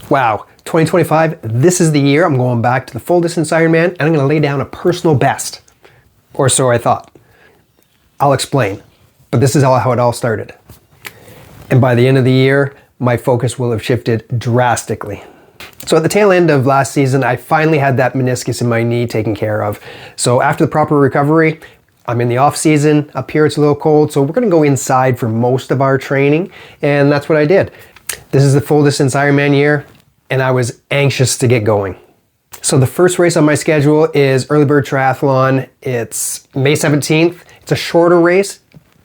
Wow, 2025, this is the year I'm going back to the full distance Ironman and I'm going to lay down a personal best. Or so I thought. I'll explain, but this is how it all started. And by the end of the year, my focus will have shifted drastically. So at the tail end of last season, I finally had that meniscus in my knee taken care of. So after the proper recovery, I'm in the off season. Up here it's a little cold, so we're gonna go inside for most of our training, and that's what I did. This is the full distance Ironman year, and I was anxious to get going. So the first race on my schedule is Early Bird Triathlon. It's May 17th. It's a shorter race,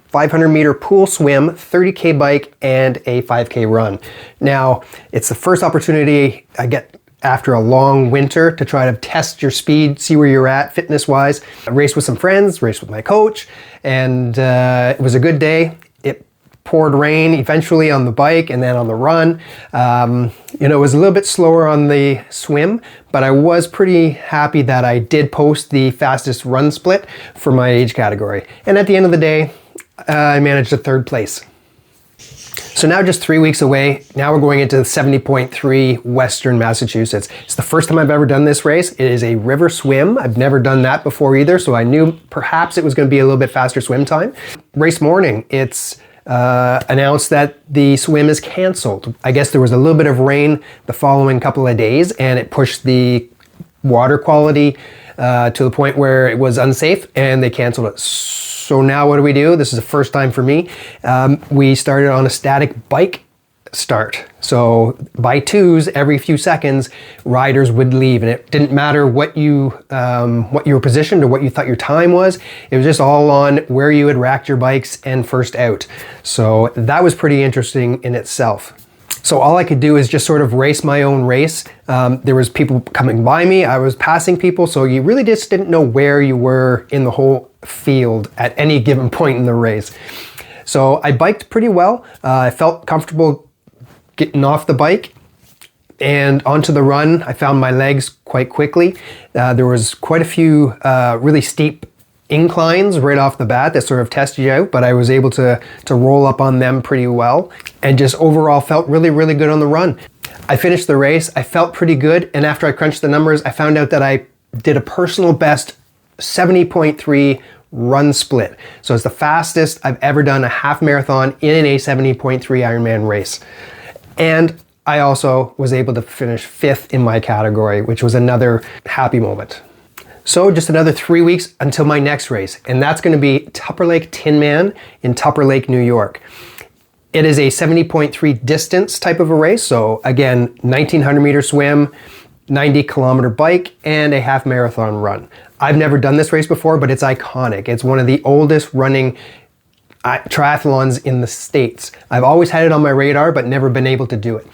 500 meter pool swim, 30K bike, and a 5K run. Now, it's the first opportunity I get after a long winter to try to test your speed, see where you're at fitness-wise. I raced with some friends, raced with my coach, and it was a good day. It poured rain eventually on the bike and then on the run. It was a little bit slower on the swim, but I was pretty happy that I did post the fastest run split for my age category. And at the end of the day, I managed a third place. So now just 3 weeks away, now we're going into 70.3 Western Massachusetts. It's the first time I've ever done this race. It is a river swim. I've never done that before either, so I knew perhaps it was going to be a little bit faster swim time. Race morning, it's announced that the swim is canceled. I guess there was a little bit of rain the following couple of days and it pushed the water quality to the point where it was unsafe and they canceled it. So now what do? This is the first time for me. We started on a static bike start. So by twos, every few seconds, riders would leave, and it didn't matter what you were positioned or what you thought your time was. It was just all on where you had racked your bikes and first out. So that was pretty interesting in itself. So all I could do is just sort of race my own race. There was people coming by me, I was passing people, so you really just didn't know where you were in the whole field at any given point in the race. So I biked pretty well. I felt comfortable getting off the bike and onto the run. I found my legs quite quickly. There was quite a few really steep inclines right off the bat that sort of test you out, but I was able to roll up on them pretty well and just overall felt really, really good on the run. I finished the race, I felt pretty good, and after I crunched the numbers, I found out that I did a personal best 70.3 run split. So it's the fastest I've ever done a half marathon in a 70.3 Ironman race. And I also was able to finish 5th in my category, which was another happy moment. So just another 3 weeks until my next race, and that's going to be Tupper Lake Tinman in Tupper Lake, New York. It is a 70.3 distance type of a race, so again, 1900 meter swim, 90 kilometer bike, and a half marathon run. I've never done this race before, but it's iconic. It's one of the oldest running triathlons in the States. I've always had it on my radar, but never been able to do it.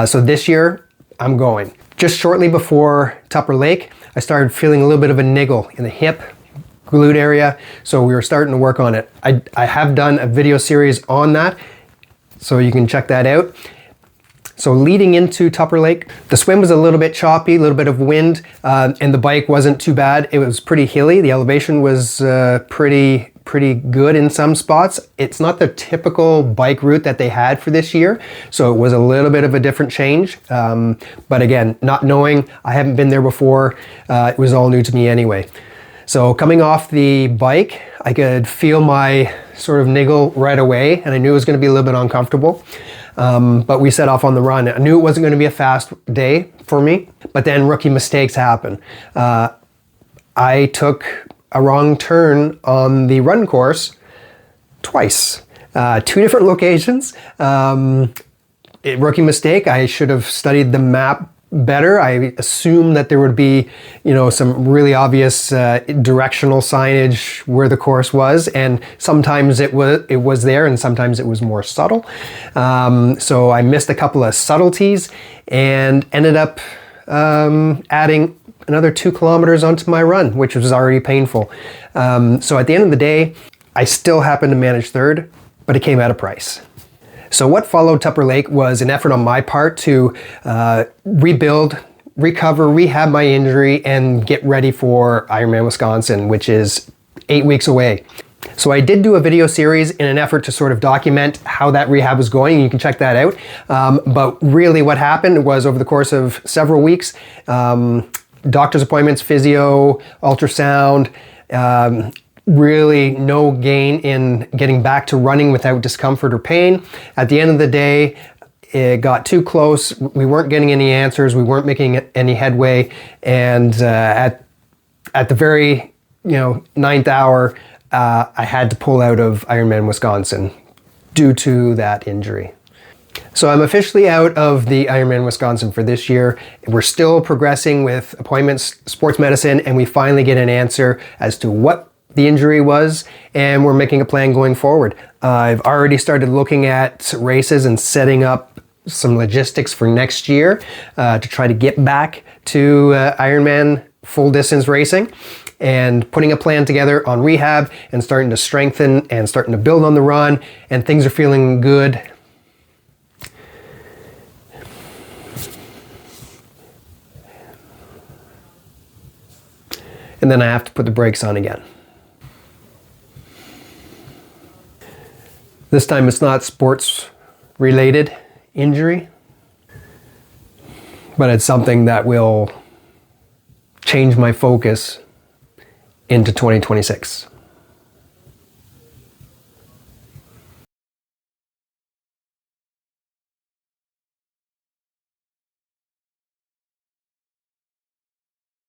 So this year, I'm going. Just shortly before Tupper Lake, I started feeling a little bit of a niggle in the hip, glute area, so we were starting to work on it. I have done a video series on that, so you can check that out. So leading into Tupper Lake, the swim was a little bit choppy, a little bit of wind, and the bike wasn't too bad. It was pretty hilly. The elevation was pretty good in some spots. It's not the typical bike route that they had for this year, so it was a little bit of a different change. But again, not knowing, I haven't been there before, it was all new to me anyway. So coming off the bike, I could feel my sort of niggle right away, and I knew it was going to be a little bit uncomfortable. But we set off on the run. I knew it wasn't going to be a fast day for me, but then rookie mistakes happen. I took a wrong turn on the run course twice, 2 different locations. Rookie mistake. I should have studied the map better. I assumed that there would be, some really obvious directional signage where the course was, and sometimes it was there, and sometimes it was more subtle. So I missed a couple of subtleties and ended up adding another 2 kilometers onto my run, which was already painful. So at the end of the day, I still happened to manage 3rd, but it came at a price. So what followed Tupper Lake was an effort on my part to rebuild, recover, rehab my injury, and get ready for Ironman Wisconsin, which is 8 weeks away. So I did do a video series in an effort to sort of document how that rehab was going. You can check that out. But really what happened was over the course of several weeks, doctor's appointments, physio, ultrasound, really no gain in getting back to running without discomfort or pain. At the end of the day, it got too close. We weren't getting any answers. We weren't making any headway. And at the very ninth hour, I had to pull out of Ironman Wisconsin due to that injury. So I'm officially out of the Ironman Wisconsin for this year. We're still progressing with appointments, sports medicine, and we finally get an answer as to what the injury was, and we're making a plan going forward. I've already started looking at races and setting up some logistics for next year to try to get back to Ironman full distance racing, and putting a plan together on rehab and starting to strengthen and starting to build on the run, and things are feeling good. And then I have to put the brakes on again. This time it's not sports related injury, but it's something that will change my focus into 2026.